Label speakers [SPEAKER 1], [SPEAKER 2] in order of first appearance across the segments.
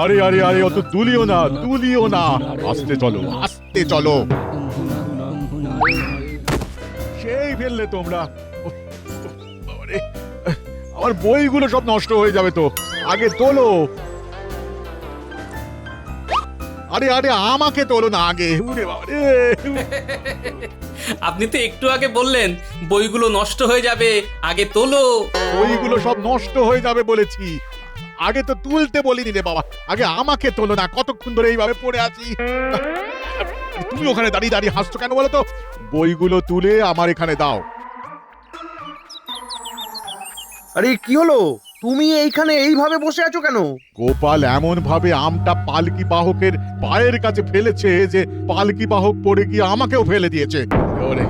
[SPEAKER 1] আরে আরে আরে, অত তুলিও না, তুলিও না, আস্তে চলো, আস্তে চলো। সেই ফেললে তোমরা। উফ, উফ, বাবারে, আমার বইগুলো সব নষ্ট হয়ে যাবে তো। আগে তোলো। আরে আরে, আমাকে তোলো না আগে। উরে বাবারে।
[SPEAKER 2] আপনি তো একটু আগে বললেন বইগুলো নষ্ট হয়ে যাবে, আগে তোলো।
[SPEAKER 1] বইগুলো সব নষ্ট হয়ে যাবে বলেছি, আগে তো তুলতে বলিনি রে বাবা। আগে আমাকে তোলো না, কতক্ষণ ধরে এইভাবে পড়ে আছি। তুমি ওখানে দাঁড়িয়ে দাঁড়িয়ে হাসছো কেন বলো তো? বইগুলো তুলে আমার এখানে দাও।
[SPEAKER 3] আরে কি হলো, তুমি এইখানে এইভাবে বসে আছো কেন?
[SPEAKER 1] গোপাল এমন ভাবে আমটা পালকি বাহকের পায়ের কাছে ফেলেছে যে পালকি বাহক পড়ে গিয়ে আমাকেও ফেলে দিয়েছে। ওরে,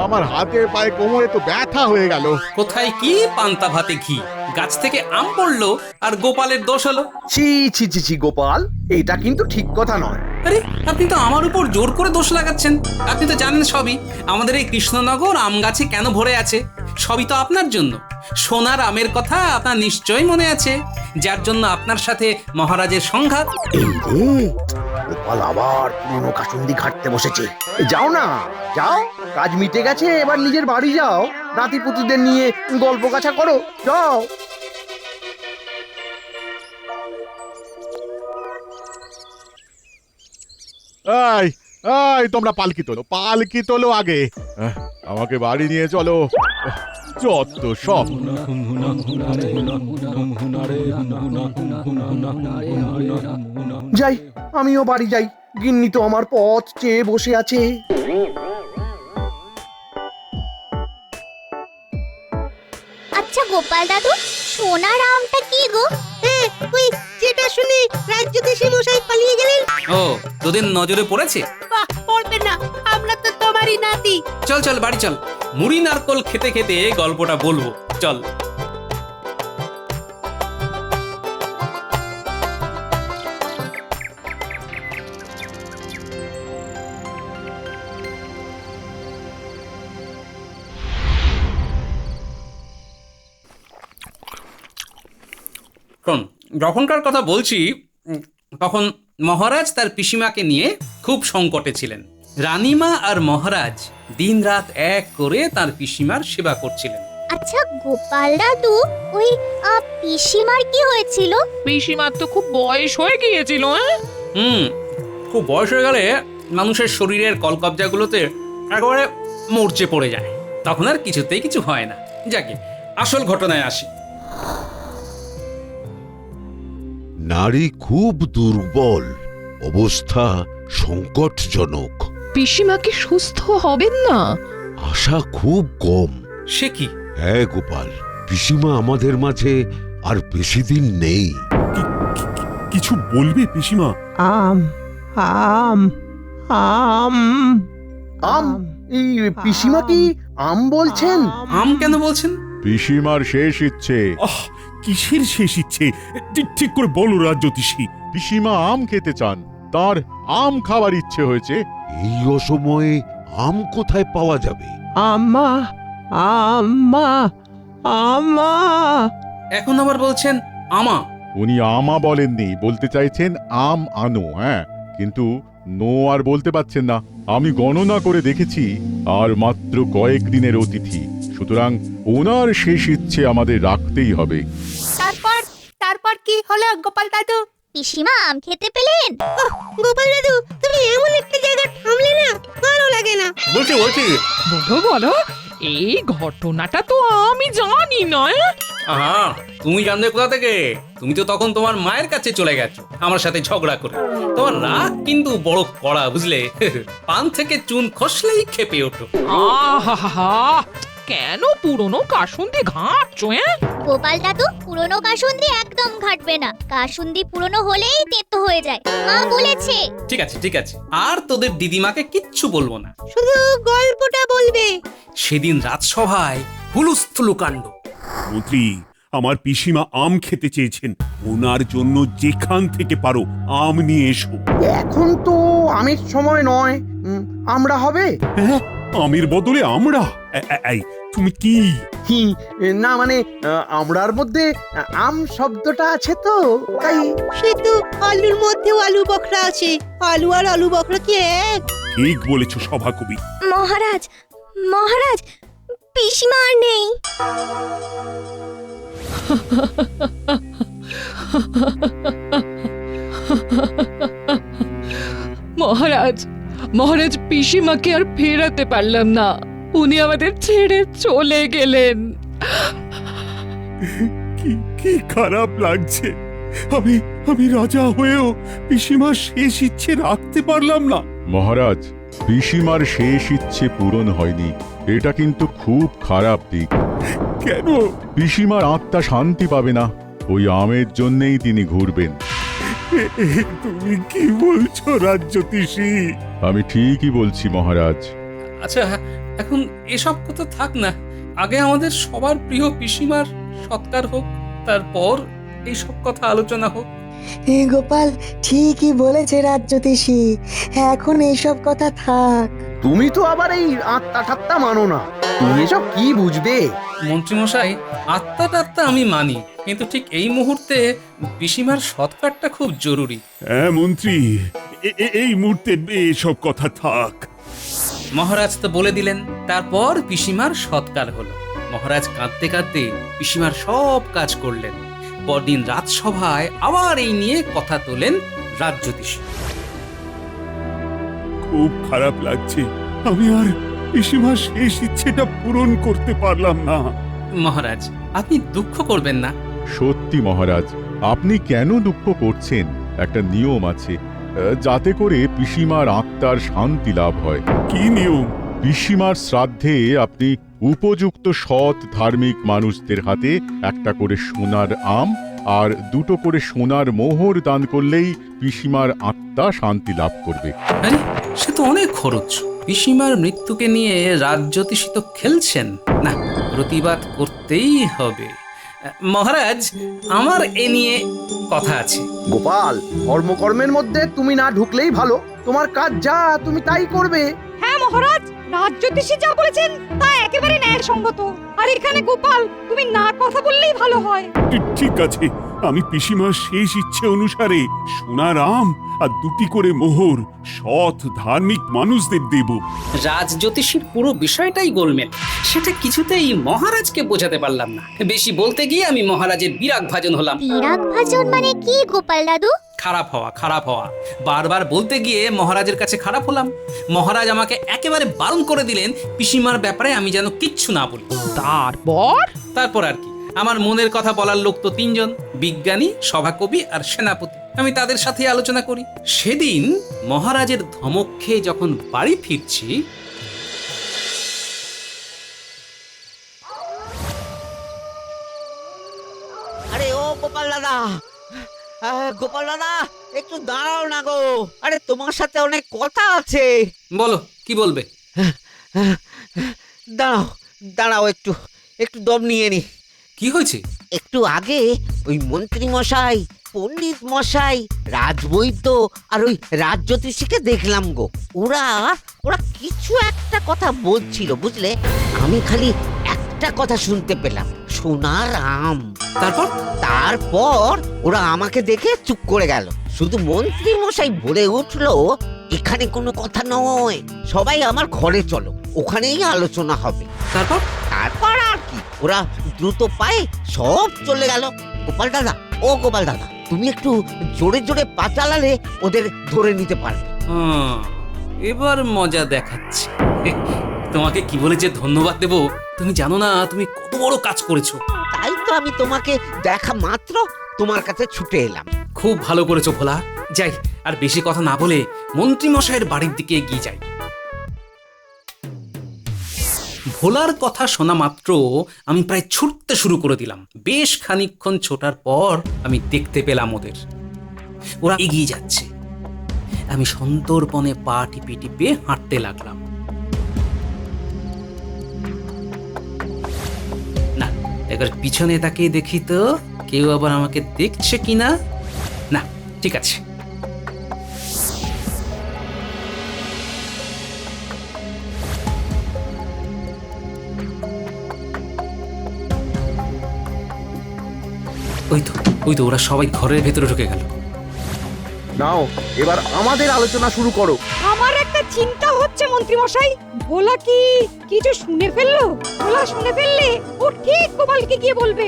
[SPEAKER 1] আমার হাতে পায়ে কোমরে তো ব্যথা হয়ে গেল।
[SPEAKER 2] কোথায় কি পান্তা ভাতে ঘি, গাছ থেকে আম পড়লো আর গোপালের দোষ হলো।
[SPEAKER 3] ছি ছি ছি ছি গোপাল, এটা কিন্তু ঠিক কথা নয়।
[SPEAKER 2] আরে আপনি তো আমার উপর জোর করে দোষ লাগাচ্ছেন। আপনি তো জানেন সবই, আমাদের এই কৃষ্ণনগর আম গাছে কেন ভরে আছে, সবই তো আপনার জন্য। সোনার আমের কথা আপনার নিশ্চয়ই মনে আছে, যার জন্য আপনার সাথে মহারাজের সংঘাত।
[SPEAKER 3] এই রে, গোপাল আবার পুরনো কাসুন্দি ঘাটতে বসেছে। যাও না, যাও, কাজ মিটে গেছে, এবার নিজের বাড়ি যাও, নাতিপুতিদের নিয়ে গল্প গাছা করো, যাও।
[SPEAKER 1] এই এই, তোমরা পালকি তোলো, পালকি তোলো আগে। আমাকে বাড়ি নিয়ে চলো। যত সব।
[SPEAKER 3] যাই, আমিও বাড়ি যাই, গিন্নি তো আমার পথ চেয়ে বসে আছে।
[SPEAKER 4] আচ্ছা গোপাল দাদু, সোনার আমটা কি গো?
[SPEAKER 5] ওই যেটা শুনে রাজ্যদেশে মশাই পালিয়ে গেলেন।
[SPEAKER 2] ও, তোদের নজরে পড়েছে?
[SPEAKER 5] বাহ, পড়বে না, আমরা তো তোমারই নাতি।
[SPEAKER 2] চল চল বাড়ি চল, মুড়ি নারকল খেতে খেতে গল্পটা বলবো, চল। শোন, যখনকার কথা বলছি তখন মহারাজ তার পিসিমাকে নিয়ে খুব সংকটে ছিলেন। রানীমা আর মহারাজ দিনরাত এক করে তার পিসিমার সেবা করছিলেন।
[SPEAKER 4] আচ্ছা গোপাল দাদু, ওই পিসিমার কি হয়েছিল?
[SPEAKER 6] পিসিমার তো খুব বয়স হয়ে গিয়েছিল।
[SPEAKER 2] খুব বয়স হয়ে গেলে মানুষের শরীরের কলকবজাগুলোতে একেবারে মরচে পড়ে যায়, তখন আর কিছুতেই কিছু হয় না। যাকে আসল ঘটনায় আসি।
[SPEAKER 7] নারী খুব দুর্বল, অবস্থা সংকটজনক।
[SPEAKER 6] পিসিমা কি সুস্থ হবেন না?
[SPEAKER 7] আশা খুব কম।
[SPEAKER 2] সে কি?
[SPEAKER 7] হ্যাঁ গোপাল, পিসিমা আমাদের মাঝে আর বেশি দিন নেই।
[SPEAKER 8] কিছু বলবে পিসিমা?
[SPEAKER 3] আম আম আম আম, এই পিসিমা কি আম বলছেন?
[SPEAKER 2] আম কেন বলছেন?
[SPEAKER 1] পিসিমার শেষ ইচ্ছে।
[SPEAKER 8] কিসের শেষ ইচ্ছে? ঠিক করে বলো রাজ্যতীষী।
[SPEAKER 1] পিসিমা আম খেতে চান, তার আম খাবার ইচ্ছে হয়েছে।
[SPEAKER 7] এই অসময়ে আম কোথায় পাওয়া যাবে?
[SPEAKER 6] আম্মা, আম্মা, আম্মা।
[SPEAKER 2] এখন আবার বলছেন আমা?
[SPEAKER 1] উনি আমা বলেননি, বলতে চাইছেন আম আনো। হ্যাঁ, কিন্তু নো আর বলতে পারছেন না। আমি গণনা করে দেখেছি আর মাত্র কয়েক দিনের অতিথি, সুতরাং ওনার শেষ ইচ্ছে আমাদের রাখতেই হবে।
[SPEAKER 5] তারপর তারপর কি হলো গোপাল দাদু?
[SPEAKER 4] পিসিমা আম খেতে পেলেন?
[SPEAKER 5] গোপাল দাদু, তুমি এমন একটা জায়গা থামলে না, ভালো লাগে না।
[SPEAKER 2] বলছি
[SPEAKER 6] বলো বলো, এই ঘটনাটা তো আমি জানি না।
[SPEAKER 2] আহা, তুমি জানবে কোথা থেকে? তুমি তো তখন তোমার মায়ের কাছে চলে গেছো আমার সাথে ঝগড়া করে। তোমার রাগ কিন্তু বড় কড়া, বুঝলে? পান থেকে চুন খসলেই ক্ষেপে ওঠো।
[SPEAKER 6] আহা, কেন পুরনো কাসুন্দি ঘাঁটছো?
[SPEAKER 4] গোপাল দাদু, পুরনো কাসুন্দি একদম ঘাটবে না, কাসুন্দি পুরনো হলেই তেতো হয়ে যায়, মা বলেছে।
[SPEAKER 2] ঠিক আছে ঠিক আছে, আর তোদের দিদিমাকে কিচ্ছু বলবো না,
[SPEAKER 5] শুধু গল্পটা বলবে।
[SPEAKER 2] সেদিন রাজসভায় হুলুস্থুলু কাণ্ড।
[SPEAKER 8] মন্ত্রী, আমার পিসিমা আম খেতে চেয়েছেন, ওনার জন্য যেখান থেকে পারো আম নিয়ে এসো।
[SPEAKER 3] এখন তো আমের সময় নয়, আমরা হবে?
[SPEAKER 8] হ্যাঁ, আমের বদলে আমরা? এই তুমি কি?
[SPEAKER 3] হি, না মানে আমরার মধ্যে আম শব্দটা আছে তো তাই।
[SPEAKER 5] সে তো আলুর মধ্যেও আলু বখরা আছে। আলু আর আলু বখরা কি এক?
[SPEAKER 8] ঠিক বলেছ সভাকবি।
[SPEAKER 4] মহারাজ মহারাজ পিসিমা আর নেই।
[SPEAKER 6] মহারাজ মহারাজ পিসিমাকে আর ফেরাতে পারলাম না, উনি আমাদের ছেড়ে চলে গেলেন।
[SPEAKER 8] কি কি খারাপ লাগছে। আমি আমি রাজা হয়েও পিসিমার শেষ ইচ্ছে রাখতে পারলাম না।
[SPEAKER 1] মহারাজ, পিসিমার শেষ ইচ্ছে পূরণ হয়নি, এটা কিন্তু খুব খারাপ দিক।
[SPEAKER 8] কেন?
[SPEAKER 1] পিসিমার আত্মা শান্তি পাবে না, ওই আমের জন্যেই তিনি ঘুরবেন।
[SPEAKER 8] তুমি কি বলছো রাজ্যতীষী?
[SPEAKER 1] আমি ঠিকই বলছি মহারাজ।
[SPEAKER 2] আচ্ছা, এখন এসব কথা থাক না, আগে আমাদের সবার প্রিয় পিসিমার সৎকার হোক, তারপর এইসব কথা আলোচনা হোক।
[SPEAKER 9] গোপাল ঠিকই বলেছে রাজ্যতীষী, এখন এইসব কথা থাক।
[SPEAKER 3] তুমি তো আবার এই আত্মা ঠাত্তা মানো না, তুমি এসব কি বুঝবে?
[SPEAKER 2] মন্ত্রীমশাই, আত্মা টাত্মা আমি মানি, কিন্তু ঠিক এই মুহূর্তে পিসিমার সৎকারটা খুব জরুরি।
[SPEAKER 8] হ্যাঁ মন্ত্রী, এই মুহূর্তে এসব কথা থাক।
[SPEAKER 2] মহারাজ তো বলে দিলেন, তারপর পিসিমার সৎকার হলো। মহারাজ কাঁদতে কাঁদতে পিসিমার সব কাজ করলেন। পরদিন রাজসভায় আবার এই নিয়ে কথা তোলেন রাজ্যতীষী।
[SPEAKER 8] খুব খারাপ লাগছে, আমি আর পিসিমার শেষ ইচ্ছেটা পূরণ করতে পারলাম না।
[SPEAKER 2] মহারাজ, আপনি দুঃখ করবেন না।
[SPEAKER 1] সত্যি মহারাজ, আপনি কেন দুঃখ করছেন? একটা নিয়ম আছে, যাতে করে পিসিমার আত্মার শান্তি লাভ হয়।
[SPEAKER 8] কি নিয়ম?
[SPEAKER 1] পিসিমার শ্রাদ্ধে আপনি উপযুক্ত সৎ ধার্মিক মানুষদের হাতে একটা করে সোনার আম আর 2টো করে সোনার মোহর দান করলেই পিসিমার আত্মা শান্তি লাভ করবে।
[SPEAKER 2] আরে, সে তো অনেক খরচ। পিসিমার মৃত্যুকে নিয়ে রাজ্যতীষী তো খেলছেন না, প্রতিবাদ করতেই হবে। মহারাজ, আমার এ নিয়ে কথা আছে।
[SPEAKER 3] গোপাল, কর্মকর্মের মধ্যে তুমি না ঢুকলেই ভালো, তোমার কাজ যা তুমি তাই করবে।
[SPEAKER 5] হ্যাঁ মহারাজ, রাজ্যতীষী যা বলেছেন তা একেবারে ন্যায়সঙ্গত। আর এখানে গোপাল, তুমি না কথা বললেই ভালো হয়।
[SPEAKER 8] ঠিক আছে, আমি পিসিমার শেষ ইচ্ছে অনুসারে সোনার আম আর 2টি করে মোহর সৎ ধার্মিক মানুষদের দেব।
[SPEAKER 2] রাজজ্যোতিষীর পুরো বিষয়টাই গোলমেল, সেটা কিছুতেই মহারাজকে বোঝাতে পারলাম না। বেশি বলতে গিয়ে আমি মহারাজের বিরাগ ভাজন হলাম।
[SPEAKER 4] বিরাগ ভাজন মানে কি গোপাল দাদু?
[SPEAKER 2] খারাপ হওয়া। বারবার বলতে গিয়ে মহারাজের কাছে খারাপ হলাম। মহারাজ আমাকে একেবারে বারণ করে দিলেন পিসিমার ব্যাপারে আমি যেন কিচ্ছু না বলি।
[SPEAKER 6] তারপর
[SPEAKER 2] আর কি, আমার মনের কথা বলার লোক তো 3জন, বিজ্ঞানী, সভাকবি আর সেনাপতি। আমি তাদের সাথে আলোচনা করি। সেদিন মহারাজের ধমক খেয়ে যখন বাড়ি ফিরছি,
[SPEAKER 10] আরে ও গোপাল দাদা, গোপাল দাদা একটু দাঁড়াও না গো। আরে তোমার সাথে অনেক কথা আছে।
[SPEAKER 2] বলো, কি বলবে?
[SPEAKER 10] দাঁড়াও দাঁড়াও, একটু দম নিয়ে নি।
[SPEAKER 2] কি হয়েছে?
[SPEAKER 10] একটু আগে ওই মন্ত্রী মশাই, পণ্ডিত মশাই, রাজবৈদ্য আর ওই রাজ্যতীষীকে দেখলাম গো। ওরা কিছু একটা কথা বলছিল বুঝলে, আমি খালি একটা কথা শুনতে পেলাম, সোনার আম। তারপর ওরা আমাকে দেখে চুপ করে গেল। শুধু মন্ত্রী মশাই বলে উঠলো, এখানে কোনো কথা নয়, সবাই আমার ঘরে চলো, ওখানেই আলোচনা হবে। তারপর আর কি, ওরা দ্রুত পায়ে সব চলে গেল। গোপাল দাদা, ও গোপাল দাদা, তুমি একটু জোরে জোরে পা চালালে ওদের ধরে নিতে পারবে।
[SPEAKER 2] এবার মজা দেখাচ্ছে। তোমাকে কি বলে যে ধন্যবাদ দেব তুমি জানো না, তুমি কত বড় কাজ করেছো।
[SPEAKER 10] তাই তো আমি তোমাকে দেখা মাত্র তোমার কাছে ছুটে এলাম।
[SPEAKER 2] খুব ভালো করেছো ভোলা। যাই, আর বেশি কথা না বলে মন্ত্রী মশাইয়ের বাড়ির দিকে এগিয়ে যাই। ভোলার কথা শোনা মাত্র আমি প্রায় ছুটতে শুরু করে দিলাম। বেশ খানিকক্ষণ ছোটার পর আমি দেখতে পেলাম ওরা এগিয়ে যাচ্ছে। আমি সন্তর্পণে পা টিপে টিপে হাঁটতে লাগলাম। না, একবার পিছনে তাকিয়ে দেখি তো কেউ আবার আমাকে দেখছে কিনা। না, ঠিক আছে। ওই তো ওরা সবাই ঘরের ভেতরে ঢুকে গেল।
[SPEAKER 3] নাও এবার আমাদের আলোচনা শুরু করো।
[SPEAKER 5] আমার একটা চিন্তা হচ্ছে মন্ত্রী মশাই, ভোলা কি কিছু শুনে ফেললো? ভোলা শুনে ফেললে ও ঠিক গোপালকে গিয়ে বলবে।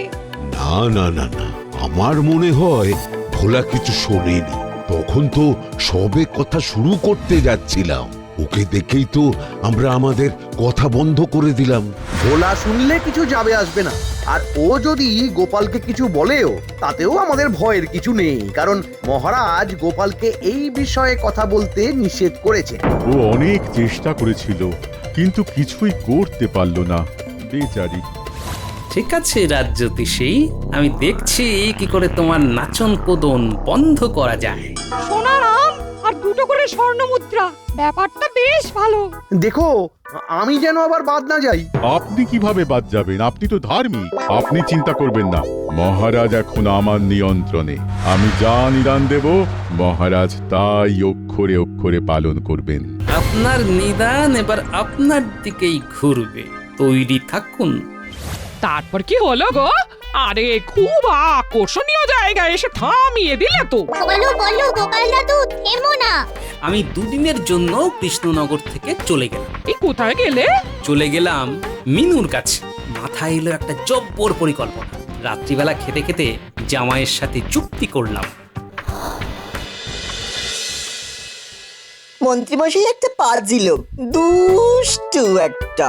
[SPEAKER 7] না না না না, আমার মনে হয় ভোলা কিছু শোনেনি। তখন তো সবে কথা শুরু করতে যাচ্ছিলাম, ওকে দেখেই তো আমরা আমাদের কথা বন্ধ করে দিলাম।
[SPEAKER 3] ভোলা শুনলে কিছু যাবে আসবে না, আর ও যদি গোপালকে কিছু বলেও তাতেও আমাদের ভয়ের কিছু নেই, কারণ মহারাজ গোপালকে এই বিষয়ে কথা বলতে নিষেধ করেছে।
[SPEAKER 1] ও অনেক চেষ্টা করেছিল কিন্তু কিছুই করতে পারল না, বেচারি।
[SPEAKER 2] ঠিক আছে রাজ্যতীশী, আমি দেখছি কি করে তোমার নাচন কোদন বন্ধ করা যায়।
[SPEAKER 5] সোনার আম আর দুটো করে স্বর্ণ মুদ্রা, ব্যাপারটা বেশ ভালো।
[SPEAKER 3] দেখো আমি যেন আবার বাদ না যাই।
[SPEAKER 1] আপনি কিভাবে বাদ যাবেন? আপনি তো ধার্মিক। আপনি চিন্তা করবেন না, মহারাজ এখন আমার নিয়ন্ত্রণে। আমি যা নিদান দেব মহারাজ তাই অক্ষরে অক্ষরে পালন করবেন।
[SPEAKER 2] আপনার নিদান এবার আপনার দিকেই ঘুরবে, তৈরি থাকুন।
[SPEAKER 6] তারপর কি হলো গো? আরে খুব আকর্ষণীয় জায়গায় এসে থামিয়ে দিলে তো।
[SPEAKER 4] বলো বলো গোপাল দাদু, থেমো না।
[SPEAKER 2] আমি দুদিনের জন্য কৃষ্ণনগর থেকে চলে গেলাম।
[SPEAKER 6] এই কোথায় গেলে?
[SPEAKER 2] চলে গেলাম মিনুর কাছে। মাথায় এলো একটা জব্বর পরিকল্পনা। রাত্রিবেলা খেতে খেতে জামাইয়ের সাথে চুক্তি করলাম।
[SPEAKER 9] মন্ত্রীমশাই একটা পাজিল, দুষ্টু একটা।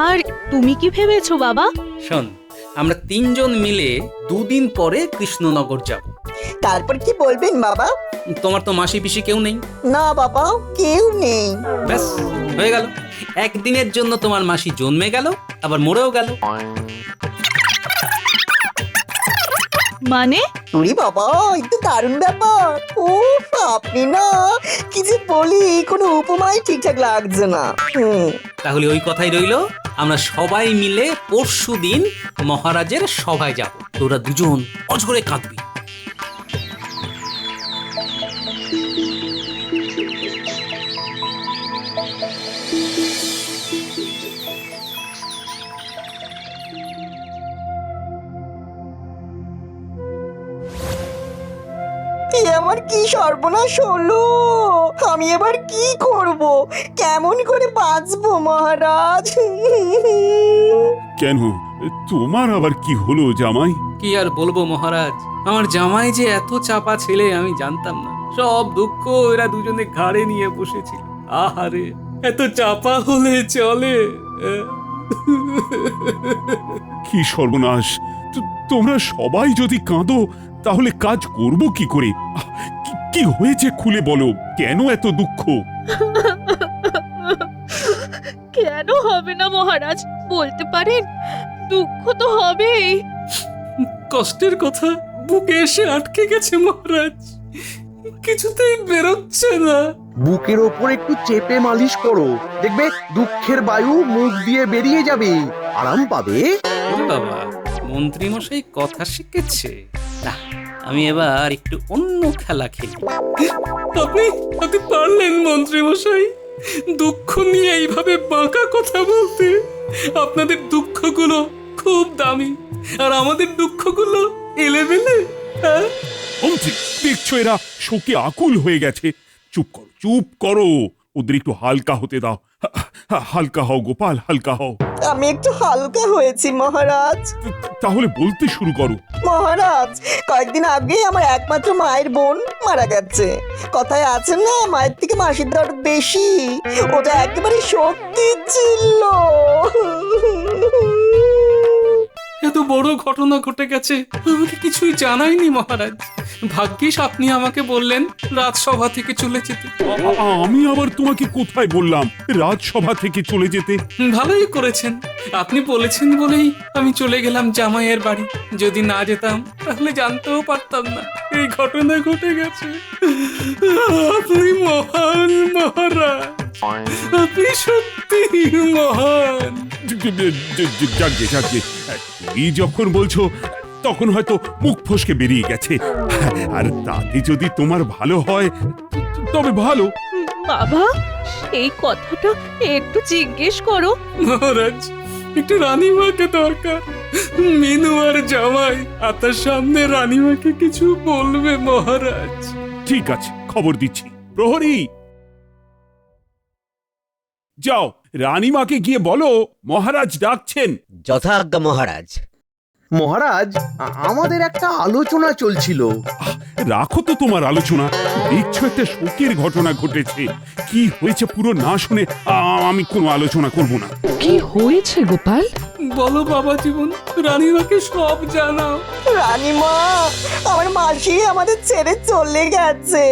[SPEAKER 5] আর তুমি কি ভেবেছো বাবা?
[SPEAKER 2] শোন, আমরা তিনজন মিলে দুদিন পরে কৃষ্ণনগর যাব।
[SPEAKER 9] তারপর কি বলবেন বাবা?
[SPEAKER 2] তোমার তো মাসি পিসি কেউ নেই।
[SPEAKER 9] না বাবা, কেউ নেই।
[SPEAKER 2] ব্যাস হয়ে গেল, একদিনের জন্য তোমার মাসি জন্মে গেল আবার মরেও গেল।
[SPEAKER 5] মানে?
[SPEAKER 9] তুই বাবা, একটু দারুণ ব্যাপার। ও আপনি না কি যে বলি, কোনো উপমাই ঠিকঠাক লাগছে না।
[SPEAKER 2] তাহলে ওই কথাই রইলো, আমরা সবাই মিলে পরশুদিন মহারাজের সভায় যাব। তোরা দুজন অঝরে কাঁদবি।
[SPEAKER 9] আমার কি সর্বনাশ হলো! আমি এবার কি করব? কেমন করে বাঁচবো মহারাজ?
[SPEAKER 8] কেন, তোমার আবার কি হলো জামাই?
[SPEAKER 2] কি আর বলবো মহারাজ, আমার জামাই যে এত চাপা ছেলে আমি জানতাম না। সব দুঃখ এরা দুজনে ঘাড়ে নিয়ে বসেছিল। আহারে, এত চাপা হলে চলে?
[SPEAKER 8] কি সর্বনাশ! তোমরা সবাই যদি কাঁদো তাহলে কাজ করব কি করে? কি হয়েছে খুলে বলো, কেন এত দুঃখ?
[SPEAKER 6] কেন হবে না মহারাজ, বলতে পারেন? দুঃখ তো হবেই।
[SPEAKER 2] কষ্টের কথা বুকে এসে আটকে গেছে মহারাজ, কিছুতেই বেরোচ্ছে না।
[SPEAKER 3] বুকের ওপর একটু চেপে মালিশ করো, দেখবে দুঃখের বায়ু মুখ দিয়ে বেরিয়ে যাবে, আরাম পাবে।
[SPEAKER 2] ওরে বাবা, মন্ত্রী মশাই কথা শিখেছে। না, আমি এবার একটু অন্য খেলা খেলি। আপনি পারলেন মন্ত্রী মশাই দুঃখ নিয়ে এইভাবে বাঁকা কথা বলতে? আপনাদের দুঃখগুলো খুব দামি আর আমাদের দুঃখগুলো এলেবেলে।
[SPEAKER 8] মন্ত্রী, দেখছো এরা শোকে আকুল হয়ে গেছে। চুপ করো, চুপ করো, ওদের একটু হালকা হতে দাও। হালকা হও গোপাল, হালকা হও।
[SPEAKER 9] আমি একটু হালকা হয়েছি মহারাজ।
[SPEAKER 8] তাহলে বলতে শুরু করো।
[SPEAKER 9] মহারাজ, কয়েকদিন আগে আমার একমাত্র মায়ের বোন মারা গেছে। কথায় আছে না, মায়ের থেকে মাসির দর বেশি। ওটা একেবারে সত্যি ছিল।
[SPEAKER 2] এত বড় ঘটনা ঘটে গেছে, আমাকে কিছুই জানায়নি মহারাজ। ভাগ্যিস আপনি আমাকে বললেন রাজসভা থেকে চলে যেতে।
[SPEAKER 8] আমি আবার তোমাকে কোথায় বললাম রাজসভা থেকে চলে যেতে?
[SPEAKER 2] ভালোই করেছেন, আপনি বলেছেন বলেই আমি চলে গেলাম জামাইয়ের বাড়ি। যদি না যেতাম তাহলে জানতেও পারতাম না এই ঘটনা ঘটে গেছে। আপনি মহান মহারাজ, আপনি সত্যি মহান।
[SPEAKER 8] যাকে যাকে, তুমি যখন বলছো তখন হয়তো মুখ ফসকে বেরিয়ে গেছে। আর তাতে যদি তোমার ভালো হয় তবে ভালো।
[SPEAKER 6] বাবা, এই কথাটা একটু জিজ্ঞেস করো।
[SPEAKER 2] মহারাজ, একটু রানীমাকে দরকার। মেনু আর জামাই আপনার সামনে রানীমাকে কিছু বলবে মহারাজ।
[SPEAKER 8] ঠিক আছে, খবর দিচ্ছি। প্রহরী, যাও রানীমাকে গিয়ে বলো মহারাজ ডাকছেন।
[SPEAKER 10] যথাজ্ঞা মহারাজ।
[SPEAKER 3] মহারাজ, আমাদের একটা আলোচনা চলছিল।
[SPEAKER 8] রাখো তো তোমার আলোচনা। দেখছো একটা শোকের ঘটনা ঘটেছে। কি হয়েছে পুরো না শুনে আমি কোনো আলোচনা করব না।
[SPEAKER 6] কি হয়েছে গোপাল?
[SPEAKER 2] বলো বাবা জীবন, রানীমাকে সব জানাও।
[SPEAKER 9] রানীমা, আমার মাসি আমাদের ছেড়ে চলে গেছে।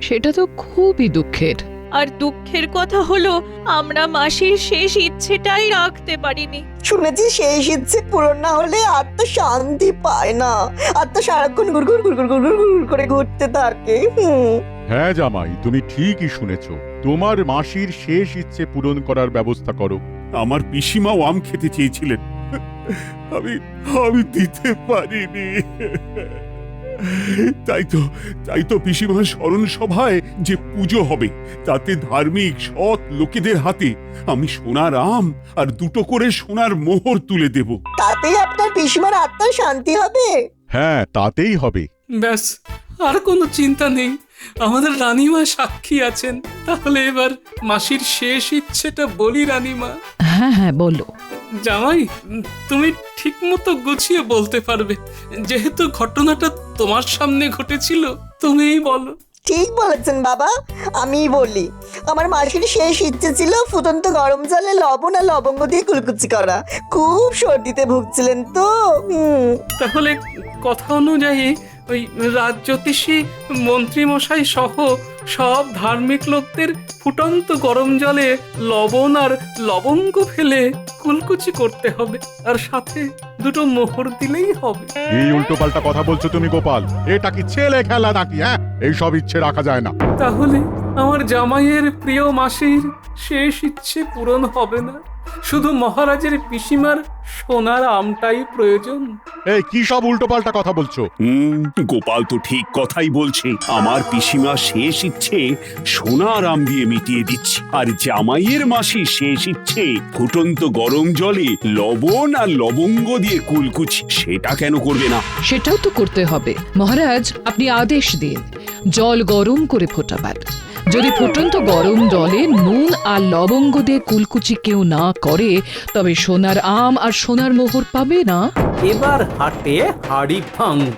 [SPEAKER 6] সেটা তো খুবই দুঃখের।
[SPEAKER 5] আর দুঃখের কথা হলো আমরা মাসির শেষ ইচ্ছেটাই রাখতে পারিনি।
[SPEAKER 9] শুনেছি সেই ইচ্ছে পূরণ না হলে আত্মা শান্তি পায় না। আত্মা সারাক্ষণ গুড়গুড় গুড়গুড় গুড়গুড় গুড়গুড় করে ঘুরতে থাকে।
[SPEAKER 1] হ্যাঁ জামাই, তুমি ঠিকই শুনেছ। তোমার মাসির শেষ ইচ্ছে পূরণ করার ব্যবস্থা করো।
[SPEAKER 8] আমার পিসিমাও আম খেতে চেয়েছিলেন, আমি দিতে পারিনি। তাই তো পিসিমার স্মরণ সভায় যে পুজো হবে তাতে ধার্মিক সৎ লোকেদের হাতে আমি সোনার আম আর 2টো করে সোনার মোহর তুলে দেব।
[SPEAKER 9] তাতেই আপনার পিসিমার আত্মার শান্তি হবে।
[SPEAKER 1] হ্যাঁ, তাতেই হবে।
[SPEAKER 2] ব্যাস, আর কোনো চিন্তা নেই। আমাদের রানীমা সাক্ষী আছেন। তাহলে এবার মাসির শেষ ইচ্ছেটা বলি রানীমা।
[SPEAKER 6] হ্যাঁ হ্যাঁ, বলো।
[SPEAKER 2] জামাই, তুমি ঠিক মতো গুছিয়ে বলতে পারবে, যেহেতু ঘটনাটা তোমার সামনে ঘটেছিল। তুমিই বলো।
[SPEAKER 9] ঠিক বলেছেন বাবা, আমিই বলি। আমার মাসির শেষ ইচ্ছে ছিল ফুটন্ত গরম জলে লবণ আর লবঙ্গ দিয়ে কুলকুচি করা। খুব সর্দিতে ভুগছিলেন তো।
[SPEAKER 2] তাহলে কথা অনুযায়ী ওই রাজজ্যোতিষী মন্ত্রী মশাই সহ সব ধার্মিক লোকদের ফুটন্ত গরম জলে লবণ আর লবঙ্গ ফেলে কুলকুচি করতে হবে, আর সাথে 2টো মোহর দিলেই হবে।
[SPEAKER 1] এই উল্টোপাল্টা কথা বলছো তুমি গোপাল। এটা কি ছেলে খেলা নাকি? হ্যাঁ, এই সব ইচ্ছে রাখা যায় না।
[SPEAKER 2] তাহলে আমার জামাইয়ের প্রিয় মাসির শেষ ইচ্ছে পূরণ হবে না, শুধু মহারাজের পিসিমার সোনার আমটাই প্রয়োজন।
[SPEAKER 1] এই কি সব উল্টোপাল্টা কথা বলছো?
[SPEAKER 8] গোপাল তো ঠিক কথাই বলছে। আমার পিসিমা শেষ ইচ্ছে সোনার আম দিয়ে মিটিয়ে দিচ্ছে, আর জামাইয়ের মাসির শেষ ইচ্ছে ফুটন্ত গরম জলে লবণ আর লবঙ্গ দিয়ে কুলকুচি। সেটা কেন করবে না?
[SPEAKER 6] সেটাও তো করতে হবে। মহারাজ, আপনি আদেশ দিন জল গরম করে ফোটাবার। যদি ফুটন্ত গরম জলে নুন আর লবঙ্গ দিয়ে কুলকুচি কেউ না করে, তবে সোনার আম আর সোনার মোহর পাবে না।
[SPEAKER 2] এবার হাটে হাড়ি ভাঙব।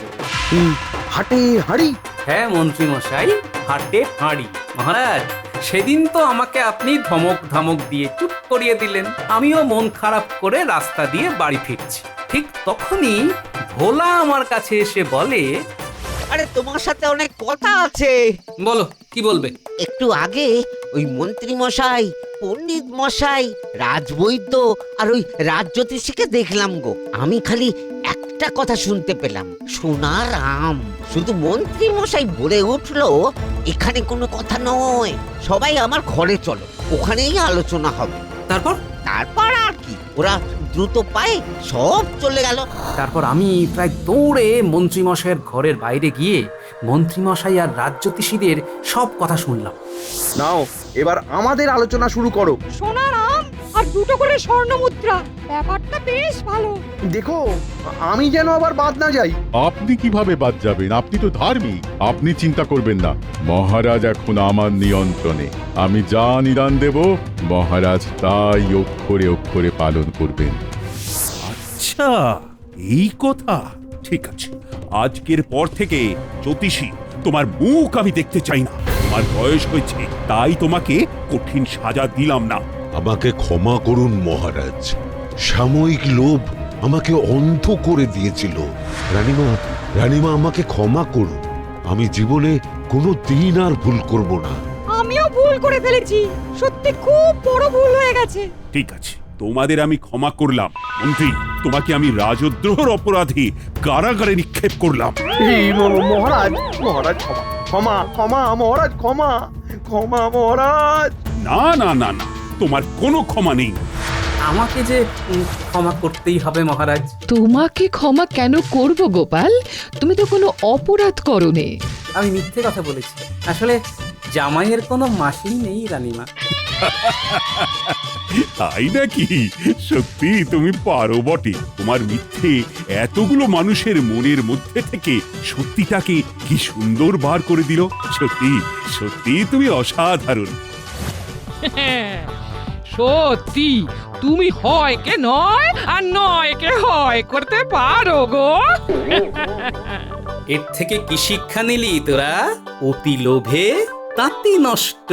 [SPEAKER 3] হাটে হাড়ি?
[SPEAKER 2] হ্যাঁ মন্ত্রী মশাই, হাটে হাড়ি। মহারাজ, সেদিন তো আমাকে আপনি ধমক ধমক দিয়ে চুপ করিয়ে দিলেন। আমিও মন খারাপ করে রাস্তা দিয়ে বাড়ি ফিরছি। ঠিক তখনই ভোলা আমার কাছে এসে বলে,
[SPEAKER 10] আরে তোমার সাথে অনেক কথা আছে।
[SPEAKER 2] বলো, কি বলবে?
[SPEAKER 10] একটু আগে ওই মন্ত্রী মশাই, পণ্ডিত মশাই, রাজবৈদ্য আর ওই রাজজ্যোতিষীকে দেখলাম গো। আমি খালি একটা কথা শুনতে পেলাম, সোনার আম। শুধু মন্ত্রী মশাই বলে উঠলো, এখানে কোনো কথা নয়, সবাই আমার ঘরে চলো, ওখানেই আলোচনা হবে।
[SPEAKER 2] তারপর
[SPEAKER 10] আর কি, ওরা দ্রুত পায়ে সব চলে গেল।
[SPEAKER 2] তারপর আমি প্রায় দৌড়ে মন্ত্রীমশাইয়ের ঘরের বাইরে গিয়ে মন্ত্রীমশাই আর রাজজ্যোতিষীদের সব কথা শুনলাম।
[SPEAKER 3] নাও, এবার আমাদের আলোচনা শুরু করো।
[SPEAKER 5] সোনার আম আর 2টো করে স্বর্ণ মুদ্রা, ব্যাপারটা বেশ ভালো।
[SPEAKER 3] দেখো, আমি যেন আবার বাদ না যাই।
[SPEAKER 1] আপনি কিভাবে বাদ যাবেন? আপনি তো ধার্মিক। আপনি চিন্তা করবেন না, মহারাজ এখন আমার নিয়ন্ত্রণে। আমি যা নিদান দেব, মহারাজ তাই অক্ষরে অক্ষরে পালন করবেন।
[SPEAKER 8] আচ্ছা, এই কথা। ঠিক আছে, আজকের পর থেকে জ্যোতিষী তোমার মুখ আমি দেখতে চাই না। তোমার বয়স হয়েছে, তাই তোমাকে কঠিন সাজা দিলাম না।
[SPEAKER 7] আমাকে ক্ষমা করুন মহারাজ, সাময়িক লোভ আমাকে অন্ধ করে দিয়েছিল। রানীমা আমাকে ক্ষমা করুন। আমি জীবনে কোনো দিন আর ভুল করব না।
[SPEAKER 5] আমিও ভুল করে ফেলেছি, সত্যি খুব বড় ভুল হয়ে গেছে।
[SPEAKER 8] ঠিক আছে, তোমাদের আমি ক্ষমা করলাম। মন্ত্রী, তোমাকে আমি রাজদ্রোহের অপরাধী কারাগারে নিক্ষেপ করলাম।
[SPEAKER 3] এই মহারাজ, ক্ষমা ক্ষমা মহারাজ, ক্ষমা ক্ষমা মহারাজ।
[SPEAKER 8] না না না না, তোমার কোনো ক্ষমা নেই।
[SPEAKER 2] আমাকে যে ক্ষমা করতেই হবে মহারাজ।
[SPEAKER 6] তোমাকে ক্ষমা কেন করব গোপাল? তুমি তো কোনো অপরাধ করোনি।
[SPEAKER 2] আমি মিথ্যে কথা বলেছি। আসলে জামাইয়ের কোনো মাসি নেই রানীমা।
[SPEAKER 8] তাই নাকি? সত্যি তুমি পারো বটে। তোমার মিথ্যে এতগুলো মানুষের মনের মধ্যে থেকে সত্যিটাকে কি সুন্দর বার করে দিল। সত্যি সত্যি তুমি অসাধারণ।
[SPEAKER 11] সত্যি তুমি হয় কে নয় আর নয় কে হয় করতে পারো গো।
[SPEAKER 2] এর থেকে কি শিক্ষা নিলি তোরা? অতি লোভে তাঁতি নষ্ট।